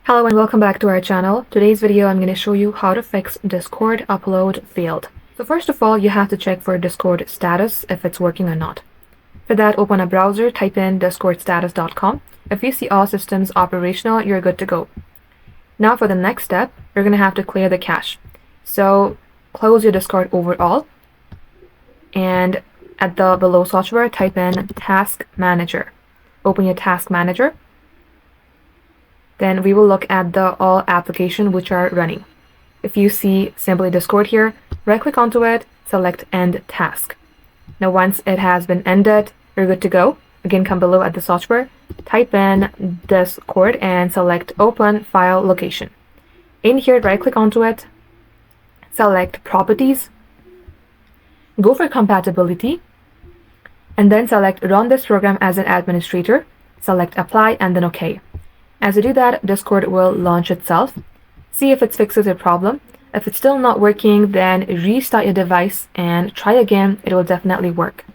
Hello and welcome back to our channel. Today's video I'm going to show you how to fix Discord upload failed. So first of all, you have to check for Discord status if it's working or not. For that, open a browser, type in discordstatus.com. If you see all systems operational, you're good to go. Now for the next step, you're going to have to clear the cache. So close your Discord overall, and at the below search bar, type in Task Manager. Open your Task Manager. Then we will look at the all application which are running. If you see simply Discord here, right click onto it, select End Task. Now once it has been ended, you're good to go. Again, come below at the search bar, type in Discord and select Open File Location. In here, right click onto it, select Properties, go for Compatibility, and then select Run this program as an administrator, select Apply and then OK. As you do that, Discord will launch itself. See if it fixes your problem. If it's still not working, then restart your device and try again. It will definitely work.